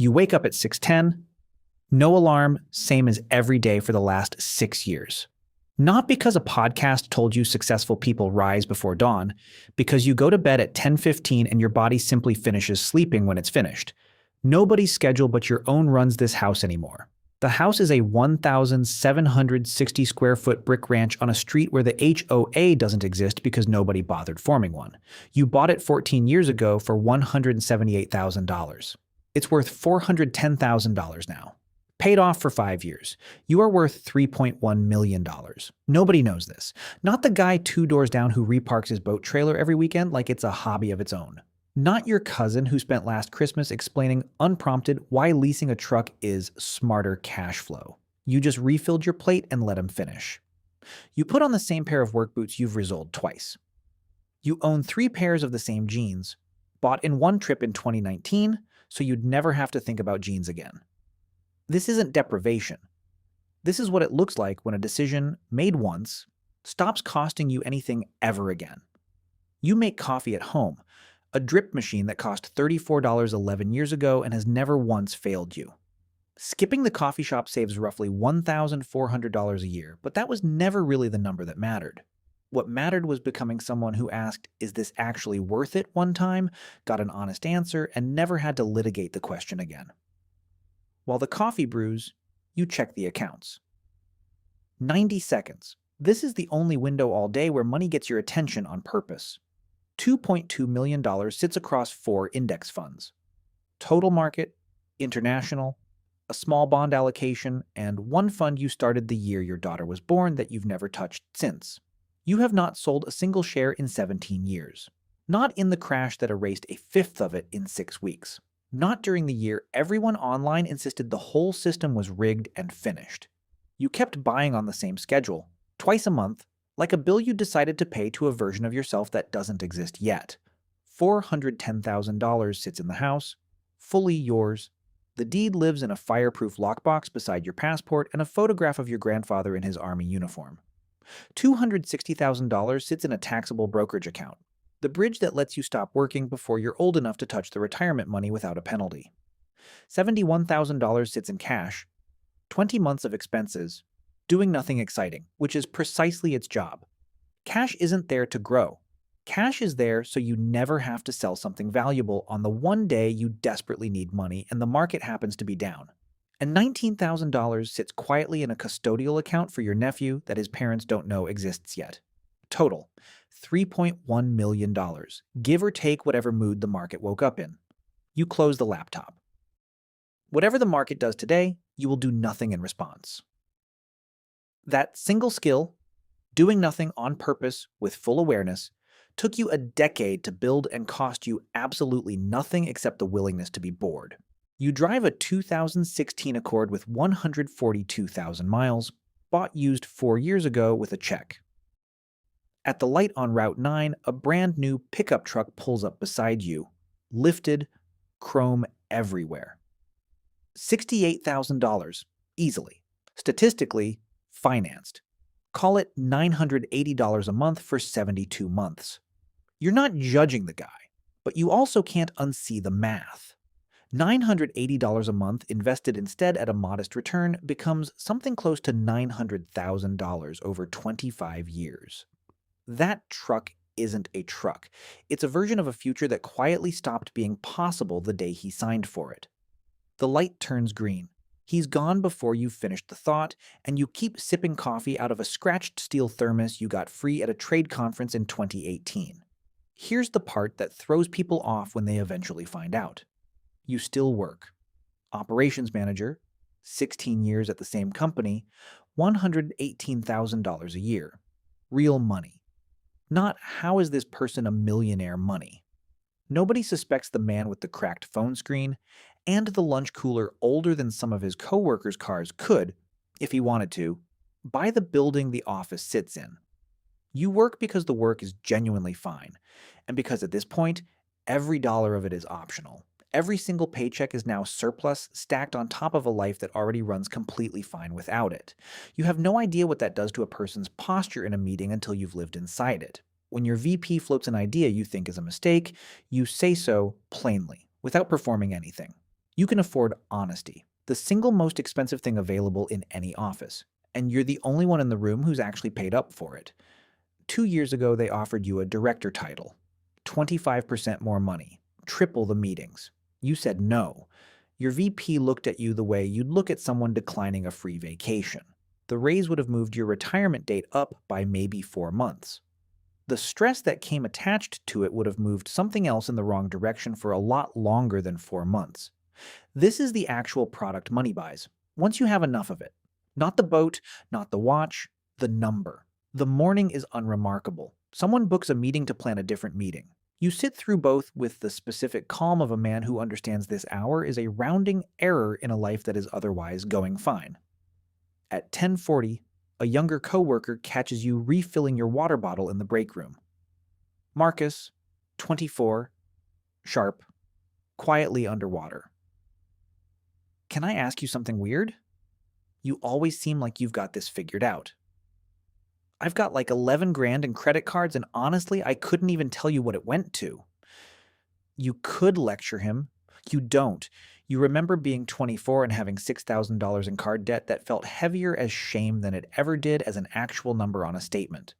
You wake up at 6:10, no alarm, same as every day for the last 6 years. Not because a podcast told you successful people rise before dawn, because you go to bed at 10:15 and your body simply finishes sleeping when it's finished. Nobody's schedule but your own runs this house anymore. The house is a 1,760 square foot brick ranch on a street where the HOA doesn't exist because nobody bothered forming one. You bought it 14 years ago for $178,000. It's worth $410,000 now. Paid off for 5 years. You are worth $3.1 million. Nobody knows this. Not the guy 2 doors down who reparks his boat trailer every weekend like it's a hobby of its own. Not your cousin who spent last Christmas explaining unprompted why leasing a truck is smarter cash flow. You just refilled your plate and let him finish. You put on the same pair of work boots you've resoled twice. You own 3 pairs of the same jeans, bought in one trip in 2019, so you'd never have to think about jeans again. This isn't deprivation. This is what it looks like when a decision made once stops costing you anything ever again. You make coffee at home, a drip machine that cost $34 11 years ago and has never once failed you. Skipping the coffee shop saves roughly $1,400 a year, but that was never really the number that mattered. What mattered was becoming someone who asked, "Is this actually worth it?" one time, got an honest answer, and never had to litigate the question again. While the coffee brews, you check the accounts. 90 seconds. This is the only window all day where money gets your attention on purpose. $2.2 million sits across 4 index funds. Total market, international, a small bond allocation, and one fund you started the year your daughter was born that you've never touched since. You have not sold a single share in 17 years. Not in the crash that erased a fifth of it in 6 weeks. Not during the year everyone online insisted the whole system was rigged and finished. You kept buying on the same schedule, twice a month, like a bill you decided to pay to a version of yourself that doesn't exist yet. $410,000 sits in the house, fully yours. The deed lives in a fireproof lockbox beside your passport and a photograph of your grandfather in his army uniform. $260,000 sits in a taxable brokerage account, the bridge that lets you stop working before you're old enough to touch the retirement money without a penalty. $71,000 sits in cash, 20 months of expenses, doing nothing exciting, which is precisely its job. Cash isn't there to grow. Cash is there so you never have to sell something valuable on the one day you desperately need money and the market happens to be down. And $19,000 sits quietly in a custodial account for your nephew that his parents don't know exists yet. Total, $3.1 million, give or take whatever mood the market woke up in. You close the laptop. Whatever the market does today, you will do nothing in response. That single skill, doing nothing on purpose with full awareness, took you a decade to build and cost you absolutely nothing except the willingness to be bored. You drive a 2016 Accord with 142,000 miles, bought used 4 years ago with a check. At the light on Route 9, a brand new pickup truck pulls up beside you, lifted, chrome everywhere. $68,000, easily. Statistically, financed. Call it $980 a month for 72 months. You're not judging the guy, but you also can't unsee the math. $980 a month invested instead at a modest return becomes something close to $900,000 over 25 years. That truck isn't a truck. It's a version of a future that quietly stopped being possible the day he signed for it. The light turns green. He's gone before you've finished the thought, and you keep sipping coffee out of a scratched steel thermos you got free at a trade conference in 2018. Here's the part that throws people off when they eventually find out. You still work. Operations manager, 16 years at the same company, $118,000 a year. Real money. Not how is this person a millionaire money. Nobody suspects the man with the cracked phone screen and the lunch cooler older than some of his coworkers' cars could, if he wanted to, buy the building the office sits in. You work because the work is genuinely fine, and because at this point, every dollar of it is optional. Every single paycheck is now surplus, stacked on top of a life that already runs completely fine without it. You have no idea what that does to a person's posture in a meeting until you've lived inside it. When your VP floats an idea you think is a mistake, you say so plainly, without performing anything. You can afford honesty, the single most expensive thing available in any office, and you're the only one in the room who's actually paid up for it. 2 years ago, they offered you a director title, 25% more money, triple the meetings. You said no. Your VP looked at you the way you'd look at someone declining a free vacation. The raise would have moved your retirement date up by maybe 4 months. The stress that came attached to it would have moved something else in the wrong direction for a lot longer than 4 months. This is the actual product money buys. Once you have enough of it, not the boat, not the watch, the number. The morning is unremarkable. Someone books a meeting to plan a different meeting. You sit through both with the specific calm of a man who understands this hour is a rounding error in a life that is otherwise going fine. At 10:40, a younger coworker catches you refilling your water bottle in the break room. Marcus, 24, sharp, quietly underwater. Can I ask you something weird? You always seem like you've got this figured out. I've got like 11 grand in credit cards, and honestly, I couldn't even tell you what it went to. You could lecture him. You don't. You remember being 24 and having $6,000 in card debt that felt heavier as shame than it ever did as an actual number on a statement.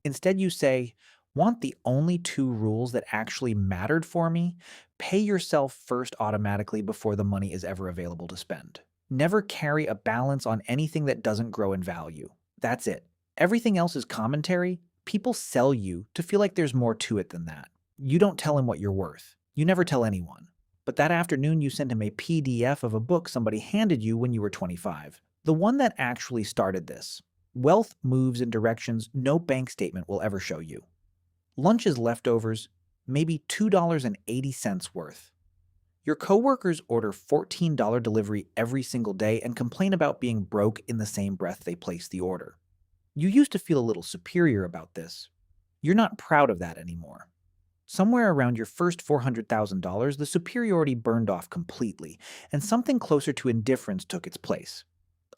Instead, you say, want the only two rules that actually mattered for me? Pay yourself first automatically before the money is ever available to spend. Never carry a balance on anything that doesn't grow in value. That's it. Everything else is commentary. People sell you to feel like there's more to it than that. You don't tell him what you're worth. You never tell anyone. But that afternoon, you send him a PDF of a book somebody handed you when you were 25. The one that actually started this. Wealth moves in directions no bank statement will ever show you. Lunch is leftovers, maybe $2.80 worth. Your coworkers order $14 delivery every single day and complain about being broke in the same breath they place the order. You used to feel a little superior about this. You're not proud of that anymore. Somewhere around your first $400,000, the superiority burned off completely, and something closer to indifference took its place.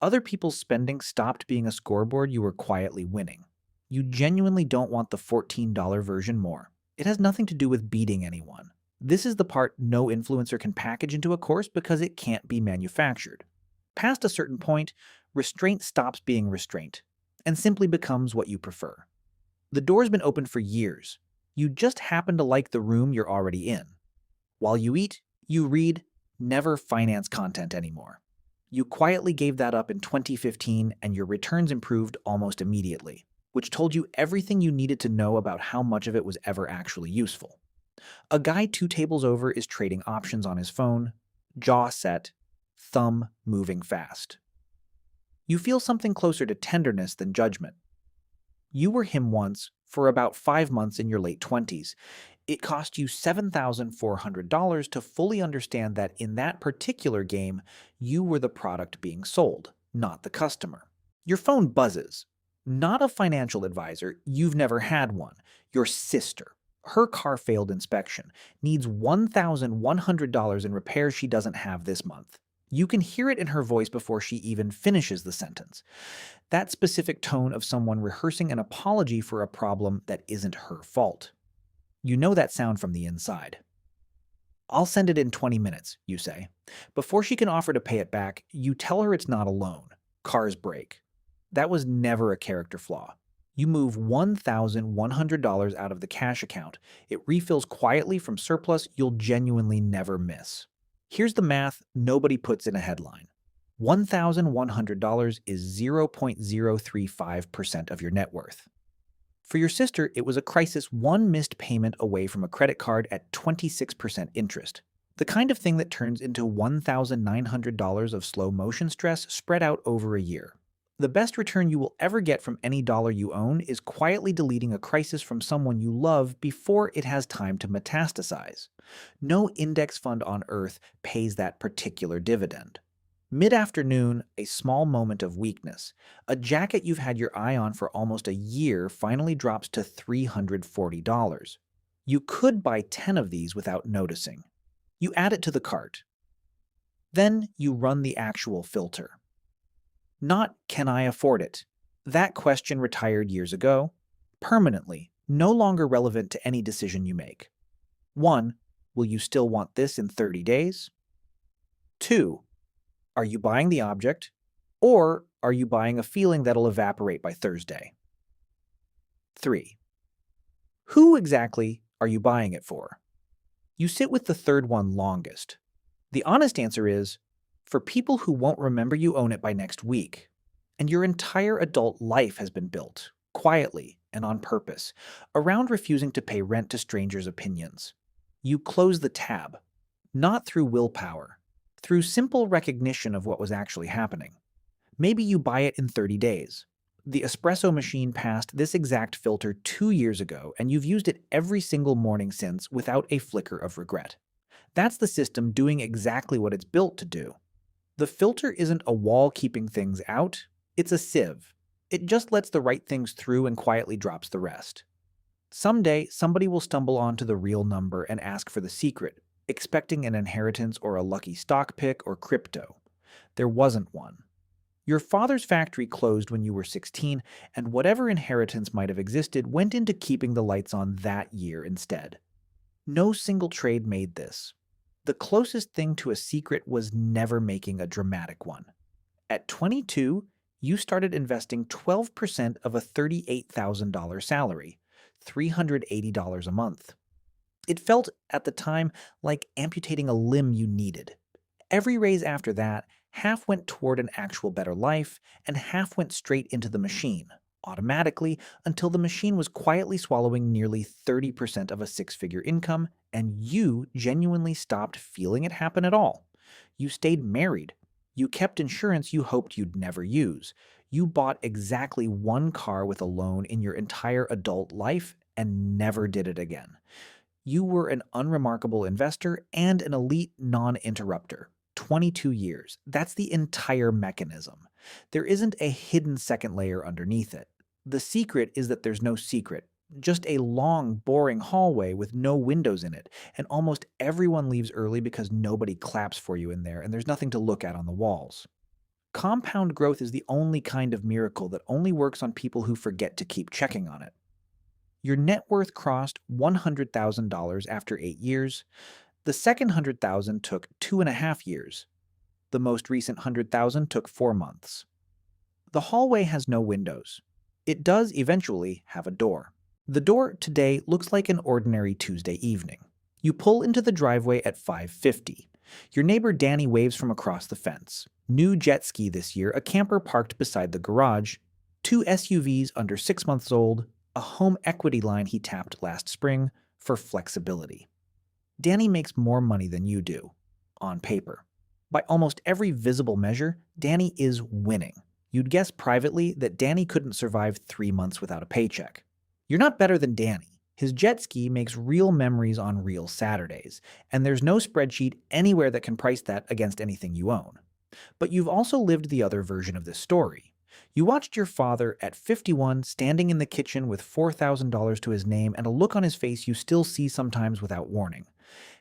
Other people's spending stopped being a scoreboard you were quietly winning. You genuinely don't want the $14 version more. It has nothing to do with beating anyone. This is the part no influencer can package into a course because it can't be manufactured. Past a certain point, restraint stops being restraint and simply becomes what you prefer. The door's been open for years. You just happen to like the room you're already in. While you eat, you read, never finance content anymore. You quietly gave that up in 2015 and your returns improved almost immediately, which told you everything you needed to know about how much of it was ever actually useful. A guy 2 tables over is trading options on his phone, jaw set, thumb moving fast. You feel something closer to tenderness than judgment. You were him once for about 5 months in your late 20s. It cost you $7,400 to fully understand that in that particular game, you were the product being sold, not the customer. Your phone buzzes. Not a financial advisor, you've never had one. Your sister. Her car failed inspection, needs $1,100 in repairs she doesn't have this month. You can hear it in her voice before she even finishes the sentence. That specific tone of someone rehearsing an apology for a problem that isn't her fault. You know that sound from the inside. I'll send it in 20 minutes, you say. Before she can offer to pay it back, you tell her it's not a loan. Cars break. That was never a character flaw. You move $1,100 out of the cash account. It refills quietly from surplus you'll genuinely never miss. Here's the math nobody puts in a headline. $1,100 is 0.035% of your net worth. For your sister, it was a crisis one missed payment away from a credit card at 26% interest. The kind of thing that turns into $1,900 of slow motion stress spread out over a year. The best return you will ever get from any dollar you own is quietly deleting a crisis from someone you love before it has time to metastasize. No index fund on earth pays that particular dividend. Mid-afternoon, a small moment of weakness. A jacket you've had your eye on for almost a year finally drops to $340. You could buy 10 of these without noticing. You add it to the cart. Then you run the actual filter. Not, can I afford it? That question retired years ago, permanently, no longer relevant to any decision you make. 1. Will you still want this in 30 days? 2. Are you buying the object? Or are you buying a feeling that'll evaporate by Thursday? 3. Who exactly are you buying it for? You sit with the third one longest. The honest answer is for people who won't remember you own it by next week. And your entire adult life has been built, quietly and on purpose, around refusing to pay rent to strangers' opinions. You close the tab, not through willpower, through simple recognition of what was actually happening. Maybe you buy it in 30 days. The espresso machine passed this exact filter 2 years ago, and you've used it every single morning since without a flicker of regret. That's the system doing exactly what it's built to do. The filter isn't a wall keeping things out, it's a sieve. It just lets the right things through and quietly drops the rest. Someday, somebody will stumble onto the real number and ask for the secret, expecting an inheritance or a lucky stock pick or crypto. There wasn't one. Your father's factory closed when you were 16, and whatever inheritance might have existed went into keeping the lights on that year instead. No single trade made this. The closest thing to a secret was never making a dramatic one. At 22, you started investing 12% of a $38,000 salary, $380 a month. It felt, at the time, like amputating a limb you needed. Every raise after that, half went toward an actual better life, and half went straight into the machine, automatically, until the machine was quietly swallowing nearly 30% of a six-figure income, and you genuinely stopped feeling it happen at all. You stayed married. You kept insurance you hoped you'd never use. You bought exactly one car with a loan in your entire adult life and never did it again. You were an unremarkable investor and an elite non-interrupter. 22 years. That's the entire mechanism. There isn't a hidden second layer underneath it. The secret is that there's no secret, just a long, boring hallway with no windows in it, and almost everyone leaves early because nobody claps for you in there and there's nothing to look at on the walls. Compound growth is the only kind of miracle that only works on people who forget to keep checking on it. Your net worth crossed $100,000 after 8 years. The second 100,000 took 2.5 years. The most recent 100,000 took 4 months. The hallway has no windows. It does eventually have a door. The door today looks like an ordinary Tuesday evening. You pull into the driveway at 5:50. Your neighbor Danny waves from across the fence. New jet ski this year, a camper parked beside the garage, 2 SUVs under 6 months old, a home equity line he tapped last spring for flexibility. Danny makes more money than you do, on paper. By almost every visible measure, Danny is winning. You'd guess privately that Danny couldn't survive 3 months without a paycheck. You're not better than Danny. His jet ski makes real memories on real Saturdays, and there's no spreadsheet anywhere that can price that against anything you own. But you've also lived the other version of this story. You watched your father at 51 standing in the kitchen with $4,000 to his name and a look on his face you still see sometimes without warning.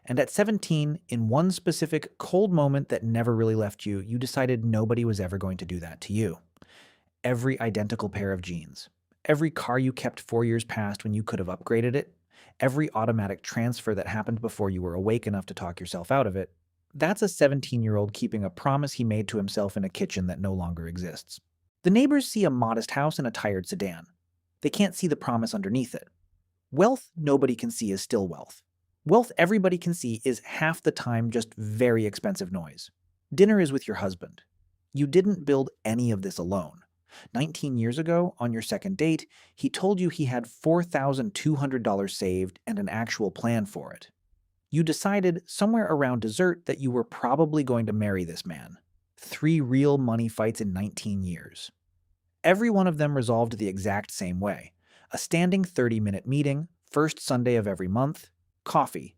And at 17, in one specific cold moment that never really left you, you decided nobody was ever going to do that to you. Every identical pair of jeans, every car you kept 4 years past when you could have upgraded it, every automatic transfer that happened before you were awake enough to talk yourself out of it, that's a 17-year-old keeping a promise he made to himself in a kitchen that no longer exists. The neighbors see a modest house and a tired sedan. They can't see the promise underneath it. Wealth nobody can see is still wealth. Wealth everybody can see is half the time just very expensive noise. Dinner is with your husband. You didn't build any of this alone. 19 years ago, on your second date, he told you he had $4,200 saved and an actual plan for it. You decided somewhere around dessert that you were probably going to marry this man. 3 real money fights in 19 years. Every one of them resolved the exact same way. A standing 30-minute meeting, first Sunday of every month, coffee,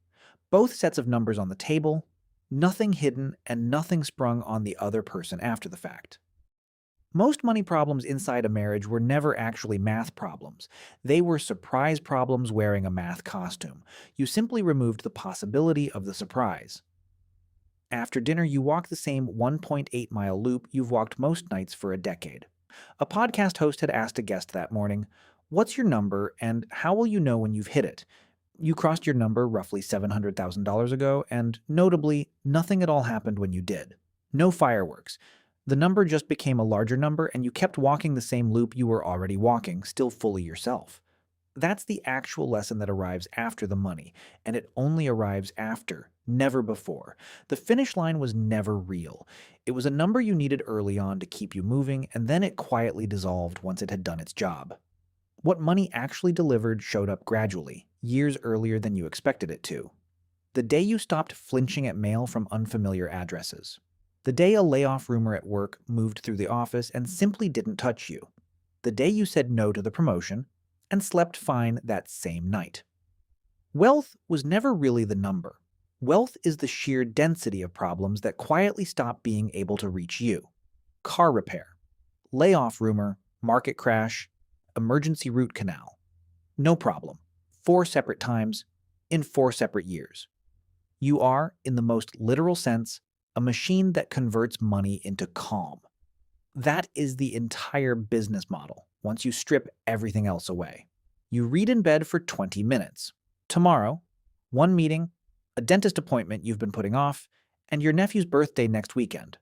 both sets of numbers on the table, nothing hidden and nothing sprung on the other person after the fact. Most money problems inside a marriage were never actually math problems. They were surprise problems wearing a math costume. You simply removed the possibility of the surprise. After dinner, you walk the same 1.8-mile loop you've walked most nights for a decade. A podcast host had asked a guest that morning, "What's your number and how will you know when you've hit it?" You crossed your number roughly $700,000 ago, and notably, nothing at all happened when you did. No fireworks. The number just became a larger number, and you kept walking the same loop you were already walking, still fully yourself. That's the actual lesson that arrives after the money, and it only arrives after, never before. The finish line was never real. It was a number you needed early on to keep you moving, and then it quietly dissolved once it had done its job. What money actually delivered showed up gradually, years earlier than you expected it to. The day you stopped flinching at mail from unfamiliar addresses. The day a layoff rumor at work moved through the office and simply didn't touch you. The day you said no to the promotion and slept fine that same night. Wealth was never really the number. Wealth is the sheer density of problems that quietly stop being able to reach you. Car repair, layoff rumor, market crash, emergency root canal. No problem. 4 separate times, in 4 separate years. You are, in the most literal sense, a machine that converts money into calm. That is the entire business model, once you strip everything else away. You read in bed for 20 minutes. Tomorrow, one meeting, a dentist appointment you've been putting off, and your nephew's birthday next weekend.